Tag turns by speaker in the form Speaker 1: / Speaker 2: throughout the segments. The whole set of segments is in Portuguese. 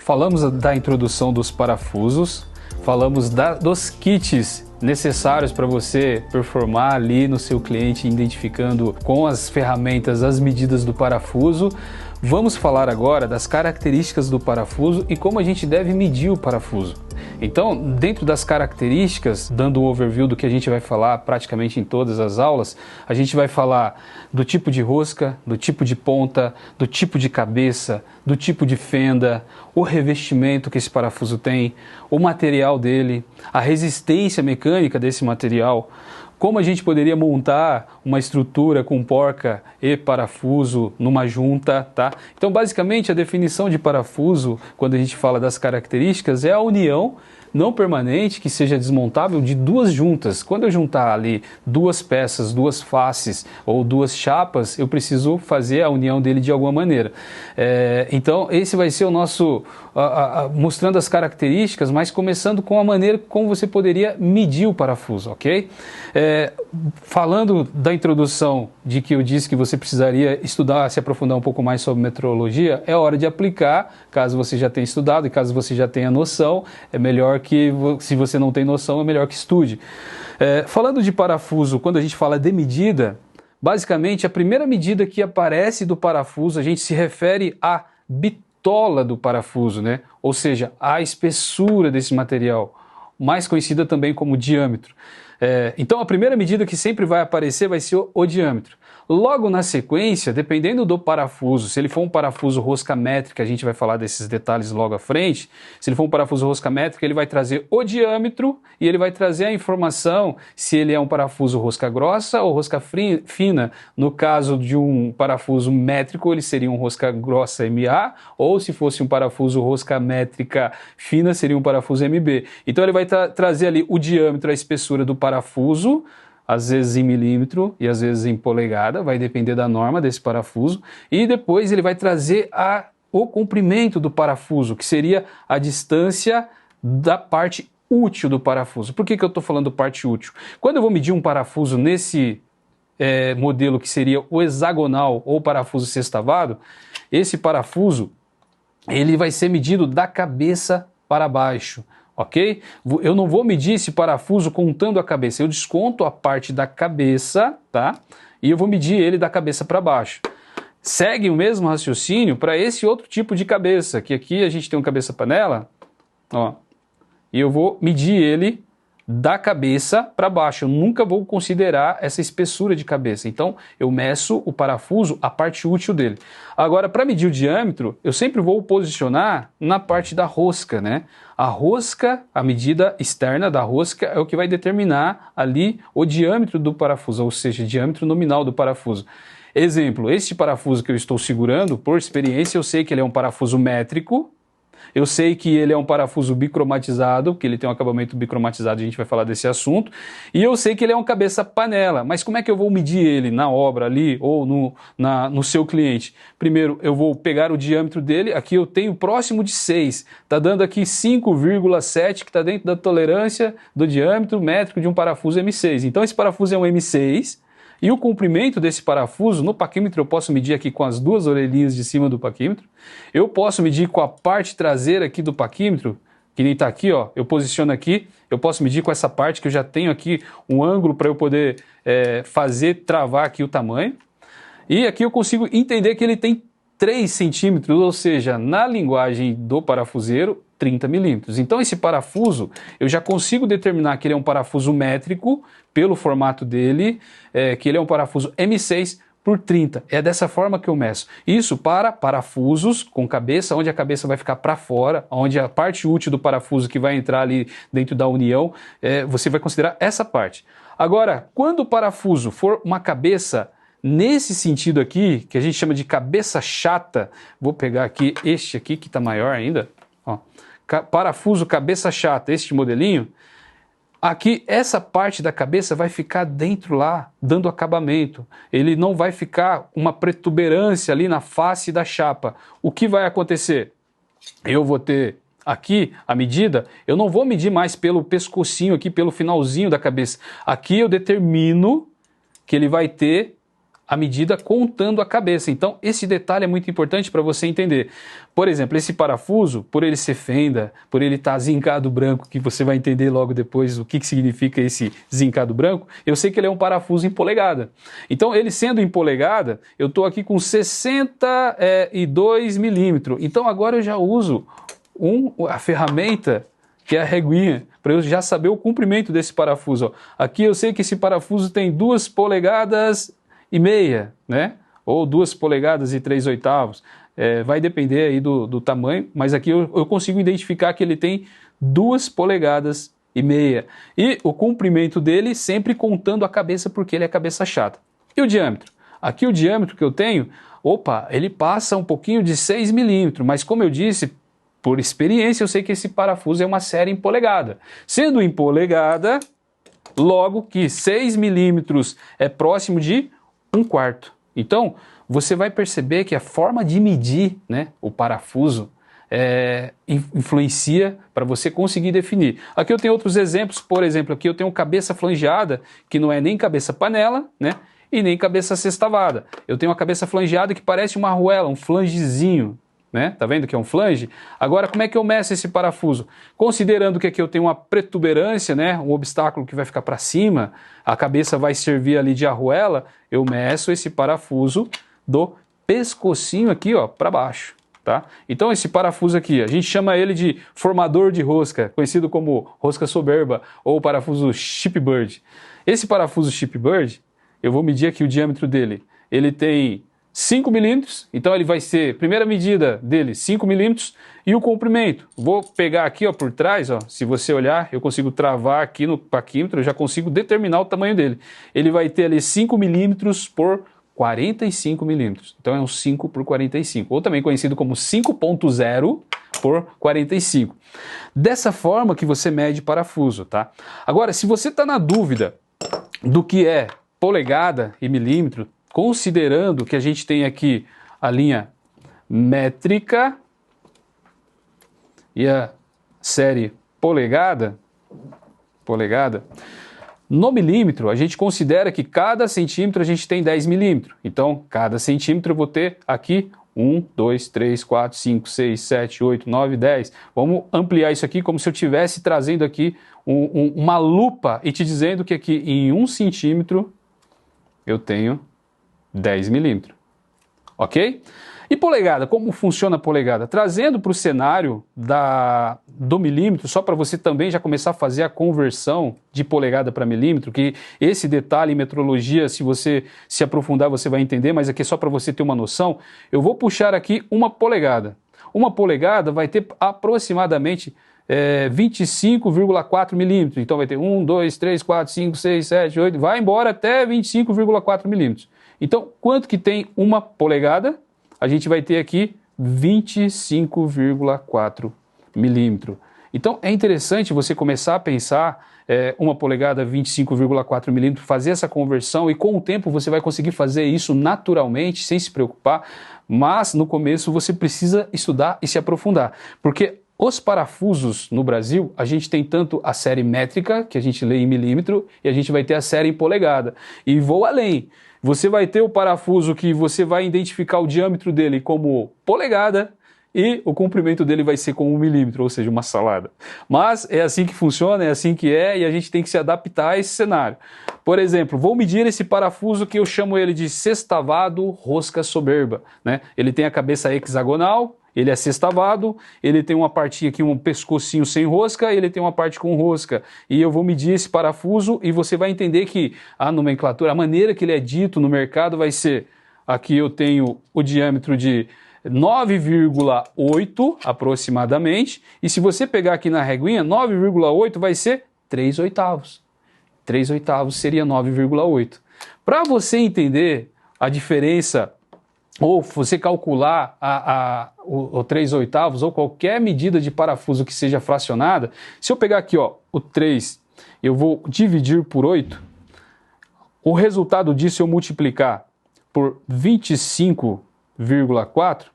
Speaker 1: Falamos da introdução dos parafusos, falamos dos kits necessários para você performar ali no seu cliente, identificando com as ferramentas as medidas do parafuso. Vamos falar agora das características do parafuso e como a gente deve medir o parafuso. Então, dentro das características, dando um overview do que a gente vai falar praticamente em todas as aulas, a gente vai falar do tipo de rosca, do tipo de ponta, do tipo de cabeça, do tipo de fenda, o revestimento que esse parafuso tem, o material dele, a resistência mecânica desse material, como a gente poderia montar uma estrutura com porca e parafuso numa junta, tá? Então, basicamente, a definição de parafuso, quando a gente fala das características, é a união não permanente, que seja desmontável, de duas juntas. Quando eu juntar ali duas peças, duas faces ou duas chapas, eu preciso fazer a união dele de alguma maneira. Então, esse vai ser o nosso... mostrando as características, mas começando com a maneira como você poderia medir o parafuso, ok? Falando da introdução de que eu disse que você precisaria estudar, se aprofundar um pouco mais sobre metrologia, é hora de aplicar, caso você já tenha estudado e caso você já tenha noção, é melhor que, se você não tem noção, é melhor que estude. Falando de parafuso, quando a gente fala de medida, basicamente a primeira medida que aparece do parafuso, a gente se refere à bitola do parafuso, né? Ou seja, a espessura desse material, mais conhecida também como diâmetro. Então a primeira medida que sempre vai aparecer vai ser o diâmetro. Logo na sequência, dependendo do parafuso, se ele for um parafuso rosca métrica, a gente vai falar desses detalhes logo à frente, se ele for um parafuso rosca métrica, ele vai trazer o diâmetro e ele vai trazer a informação se ele é um parafuso rosca grossa ou rosca fina. No caso de um parafuso métrico, ele seria um rosca grossa MA, ou se fosse um parafuso rosca métrica fina, seria um parafuso MB. Então ele vai trazer ali o diâmetro, a espessura do parafuso, às vezes em milímetro e às vezes em polegada, vai depender da norma desse parafuso, e depois ele vai trazer o comprimento do parafuso, que seria a distância da parte útil do parafuso. Por que eu estou falando parte útil? Quando eu vou medir um parafuso nesse modelo que seria o hexagonal ou parafuso sextavado, esse parafuso ele vai ser medido da cabeça para baixo. Ok? Eu não vou medir esse parafuso contando a cabeça, eu desconto a parte da cabeça, tá? E eu vou medir ele da cabeça para baixo. Segue o mesmo raciocínio para esse outro tipo de cabeça, que aqui a gente tem um cabeça panela, ó, e eu vou medir ele da cabeça para baixo. Eu nunca vou considerar essa espessura de cabeça. Então, eu meço o parafuso, a parte útil dele. Agora, para medir o diâmetro, eu sempre vou posicionar na parte da rosca, né? A rosca, a medida externa da rosca é o que vai determinar ali o diâmetro do parafuso, ou seja, o diâmetro nominal do parafuso. Exemplo, este parafuso que eu estou segurando, por experiência, eu sei que ele é um parafuso métrico. Eu sei que ele é um parafuso bicromatizado, que ele tem um acabamento bicromatizado, a gente vai falar desse assunto. E eu sei que ele é um cabeça panela, mas como é que eu vou medir ele na obra ali ou no seu cliente? Primeiro, eu vou pegar o diâmetro dele, aqui eu tenho próximo de 6, está dando aqui 5,7, que está dentro da tolerância do diâmetro métrico de um parafuso M6. Então esse parafuso é um M6, e o comprimento desse parafuso, no paquímetro eu posso medir aqui com as duas orelhinhas de cima do paquímetro, eu posso medir com a parte traseira aqui do paquímetro, que nem está aqui, ó, eu posiciono aqui, eu posso medir com essa parte que eu já tenho aqui um ângulo para eu poder travar aqui o tamanho, e aqui eu consigo entender que ele tem 3 centímetros, ou seja, na linguagem do parafuseiro, 30 milímetros. Então esse parafuso, eu já consigo determinar que ele é um parafuso métrico, pelo formato dele, que ele é um parafuso M6 por 30. É dessa forma que eu meço. Isso para parafusos com cabeça, onde a cabeça vai ficar para fora, onde a parte útil do parafuso que vai entrar ali dentro da união, você vai considerar essa parte. Agora, quando o parafuso for uma cabeça nesse sentido aqui, que a gente chama de cabeça chata, vou pegar aqui este aqui que está maior ainda, ó, parafuso cabeça chata, este modelinho, aqui essa parte da cabeça vai ficar dentro lá, dando acabamento. Ele não vai ficar uma protuberância ali na face da chapa. O que vai acontecer? Eu vou ter aqui a medida, eu não vou medir mais pelo pescocinho aqui, pelo finalzinho da cabeça. Aqui eu determino que ele vai ter a medida contando a cabeça. Então, esse detalhe é muito importante para você entender. Por exemplo, esse parafuso, por ele ser fenda, por ele estar zincado branco, que você vai entender logo depois o que significa esse zincado branco, eu sei que ele é um parafuso em polegada. Então, ele sendo em polegada, eu estou aqui com 62 milímetros. Então, agora eu já uso a ferramenta, que é a reguinha, para eu já saber o comprimento desse parafuso. Ó. Aqui eu sei que esse parafuso tem 2 polegadas e meia, né? Ou 2 polegadas e 3/8. Vai depender aí do tamanho, mas aqui eu consigo identificar que ele tem 2 polegadas e meia. E o comprimento dele sempre contando a cabeça, porque ele é cabeça chata. E o diâmetro? Aqui o diâmetro que eu tenho, ele passa um pouquinho de 6 milímetros, mas como eu disse, por experiência, eu sei que esse parafuso é uma série em polegada. Sendo em polegada, logo que 6 milímetros é próximo de 1/4. Então, você vai perceber que a forma de medir, né, o parafuso influencia para você conseguir definir. Aqui eu tenho outros exemplos. Por exemplo, aqui eu tenho cabeça flangeada, que não é nem cabeça panela, né, e nem cabeça sextavada. Eu tenho uma cabeça flangeada que parece uma arruela, um flangezinho. Né? Tá vendo que é um flange? Agora, como é que eu meço esse parafuso? Considerando que aqui eu tenho uma protuberância, né? Um obstáculo que vai ficar para cima, a cabeça vai servir ali de arruela, eu meço esse parafuso do pescocinho aqui, ó, para baixo. Tá? Então esse parafuso aqui, a gente chama ele de formador de rosca, conhecido como rosca soberba ou parafuso Shipbird. Esse parafuso Shipbird, eu vou medir aqui o diâmetro dele. Ele tem 5 milímetros, então ele vai ser, primeira medida dele, 5 milímetros, e o comprimento. Vou pegar aqui, ó, por trás, ó, se você olhar, eu consigo travar aqui no paquímetro, eu já consigo determinar o tamanho dele. Ele vai ter ali 5 milímetros por 45 milímetros, então é um 5 por 45, ou também conhecido como 5.0 por 45. Dessa forma que você mede parafuso, tá? Agora, se você está na dúvida do que é polegada e milímetro, considerando que a gente tem aqui a linha métrica e a série polegada, no milímetro a gente considera que cada centímetro a gente tem 10 milímetros. Então, cada centímetro eu vou ter aqui 1, 2, 3, 4, 5, 6, 7, 8, 9, 10. Vamos ampliar isso aqui como se eu estivesse trazendo aqui uma lupa e te dizendo que aqui em 1 centímetro eu tenho 10 milímetros, ok? E polegada, como funciona a polegada? Trazendo para o cenário do milímetro, só para você também já começar a fazer a conversão de polegada para milímetro, que esse detalhe em metrologia, se você se aprofundar, você vai entender, mas aqui é só para você ter uma noção. Eu vou puxar aqui uma polegada. Uma polegada vai ter aproximadamente 25,4 milímetros. Então vai ter 1, 2, 3, 4, 5, 6, 7, 8, vai embora até 25,4 milímetros. Então, quanto que tem uma polegada? A gente vai ter aqui 25,4 milímetros. Então, é interessante você começar a pensar uma polegada 25,4 milímetros, fazer essa conversão e com o tempo você vai conseguir fazer isso naturalmente, sem se preocupar, mas no começo você precisa estudar e se aprofundar, porque os parafusos no Brasil, a gente tem tanto a série métrica, que a gente lê em milímetro, e a gente vai ter a série em polegada. E vou além. Você vai ter o parafuso que você vai identificar o diâmetro dele como polegada e o comprimento dele vai ser como 1 milímetro, ou seja, uma salada. Mas é assim que funciona, é assim que é, e a gente tem que se adaptar a esse cenário. Por exemplo, vou medir esse parafuso que eu chamo ele de sextavado rosca soberba, né? Ele tem a cabeça hexagonal, ele é sextavado, ele tem uma partinha aqui, um pescocinho sem rosca, ele tem uma parte com rosca. E eu vou medir esse parafuso e você vai entender que a nomenclatura, a maneira que ele é dito no mercado vai ser, aqui eu tenho o diâmetro de 9,8 aproximadamente, e se você pegar aqui na reguinha, 9,8 vai ser 3/8. 3/8 seria 9,8. Para você entender a diferença, ou você calcular o 3/8 ou qualquer medida de parafuso que seja fracionada, se eu pegar aqui ó, o 3, eu vou dividir por 8, o resultado disso eu multiplicar por 25,4,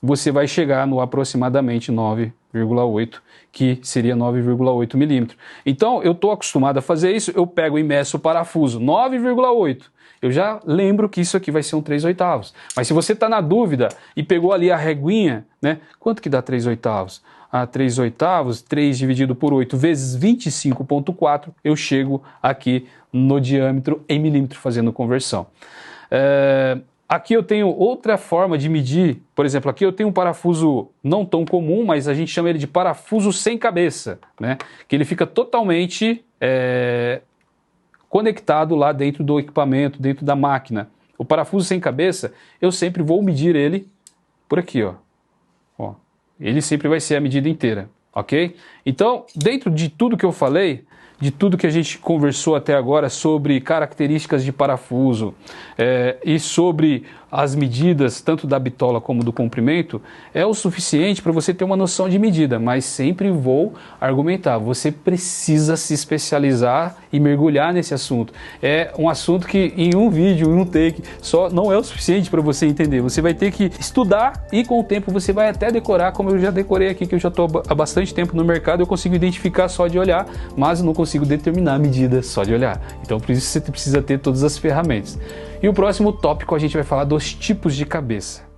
Speaker 1: você vai chegar no aproximadamente 9,8. 9,8, que seria 9,8 milímetros. Então, eu estou acostumado a fazer isso, eu pego e meço o parafuso 9,8. Eu já lembro que isso aqui vai ser um 3/8. Mas se você está na dúvida e pegou ali a reguinha, né? Quanto que dá 3/8? 3/8, 3 dividido por 8 vezes 25,4, eu chego aqui no diâmetro em milímetro fazendo conversão. Aqui eu tenho outra forma de medir, por exemplo, aqui eu tenho um parafuso não tão comum, mas a gente chama ele de parafuso sem cabeça, né? Que ele fica totalmente conectado lá dentro do equipamento, dentro da máquina. O parafuso sem cabeça, eu sempre vou medir ele por aqui, ó. Ele sempre vai ser a medida inteira, ok? Então, dentro de tudo que eu falei, de tudo que a gente conversou até agora sobre características de parafuso e sobre as medidas tanto da bitola como do comprimento, é o suficiente para você ter uma noção de medida, mas sempre vou argumentar, você precisa se especializar e mergulhar nesse assunto. É um assunto que em um vídeo, em um take, só não é o suficiente para você entender. Você vai ter que estudar e com o tempo você vai até decorar, como eu já decorei aqui, que eu já estou há bastante tempo no mercado, eu consigo identificar só de olhar, mas não consigo determinar a medida só de olhar. Então por isso você precisa ter todas as ferramentas. E o próximo tópico a gente vai falar dos tipos de cabeça.